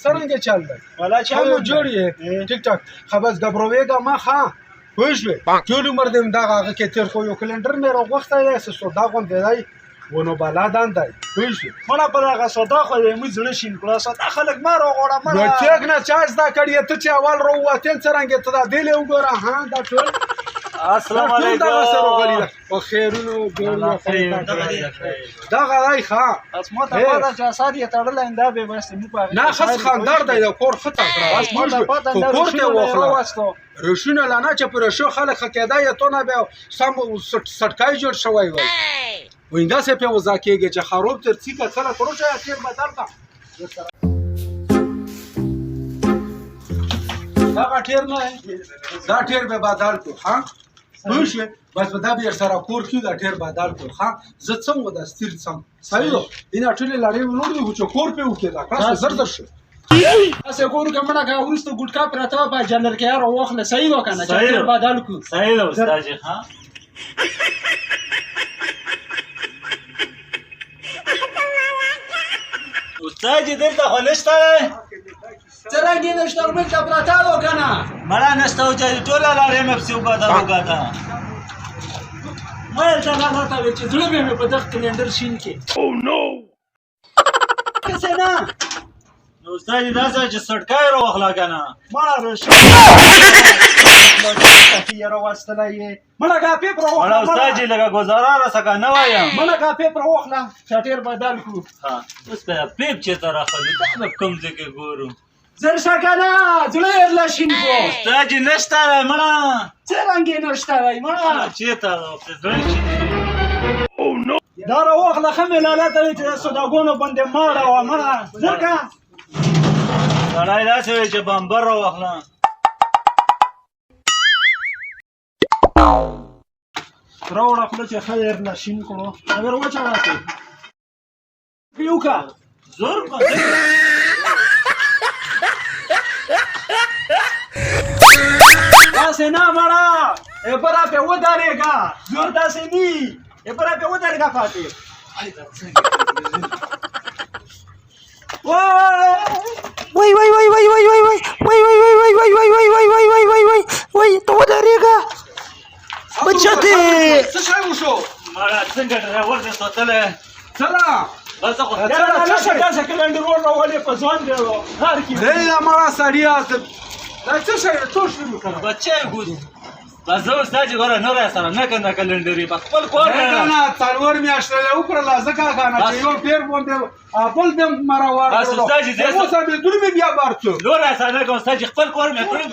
څرنګه چل دی والا چل چلو جوړ یې ټیک ټاک خو بس ګبروېږه مه ښه پوه شوې ټول عمر دې همدغه هغه کې تېر خو یو کلنډر مې راغوښتی دی څه سودا غوندې دی ونو بلا دان دی پوه شوې مړه په دغه سودا خو یې موږ زړه شین کړه سودا خلک ما راغواړه نو ټیک نه چا زده کړې ته چې اول راووتې څرنګه ته دا دې وګوره ها دا ټول السلام علیکم او خیرونو دغه دی ښه اسما ته پته چې اساد یې تړلی دا به بس نه ښه خاندار دی د کور ښه تکړه خو کور ته واخله رشونه لا نه چې په رشو خلک ښه کېده یې تو نه بیا سم سټکای جوړ شوی وای وایي داسې پې وضع کېږي چې خروب تر څیکه سره کړو چې تېر بدل کا دغه ټیر نه دا ټیر به بدل کړو ها پوه شوې بس به دا بیا سره کور کړي دا ټیر بدل کړو ښه زه څم و دا ستیر څم صحیح ده اینه ټولې لړۍ ونور دي چې کور پې وکړې دا کړه زر در شو اسه کور کې مړه کا وروسته ګټکا پراته په جنرال کې را واخله صحیح وکنه چې ټیر بدل کړو صحیح ده استاد جی ها استاد جی دلته خو نشته څرنګه نشته موږ ته پراته وکنه مړه نشته او چې ټوله لارې مې پسې وباده وګاته ما ته نه راته چې زړه مې په دغه کلندر شین کې او نو څه نه نو استاد جی دا چې سټکای راوخلا کنه مړه راشي یاره واستلای مړه کا پیپ راوخلا مړه استاد جی لګه گزاره را سکه نه وایم مړه کا پیپ راوخلا چټیر بدل کو ها اوس په پیپ چې تر راخلي دا کوم ځای کې ګورو زر سکنه زړه یې لا شین کو استاد جی نشته مړه څرنګه نشته وای مړه چې تا زړه شي او نو دا راوخلا خمه لاله ته چې سوداګونو باندې ماړه و مړه زرکا سړی داسې وایي چې بمبر راوخلا راوړه خوله چې خیر لا شین کړو اگر وچه راته پیوکا زور کو داسې نه مړه ابره په ودرېږه زور داسې نی ابره په ودرېږه فاتح وای وای وای وای وای وای وای وای وای وای وای وای وای وای وای وای وای وای وای ته ودرېږه بچته څه شی وشو مړه څنګه ډرایور دې ساتلی څه بس خو یاره نشه داسې کلنډر راولې په ځوان دی هر کې دی دا مړه سړیه دا څه شی ټول شروع کړه بچی ګوز بس زه استاد جي ګوره نه راسره نه کنه کلنډري په خپل کور نه څلور میاشتې وکړله ځکه کنه چې یو ډېر باندې بل دې مړه واړه بس استاد جي اوس هم دور مې بیا بار څو نور راسره نه کوم استاد جي خپل کور مې کړی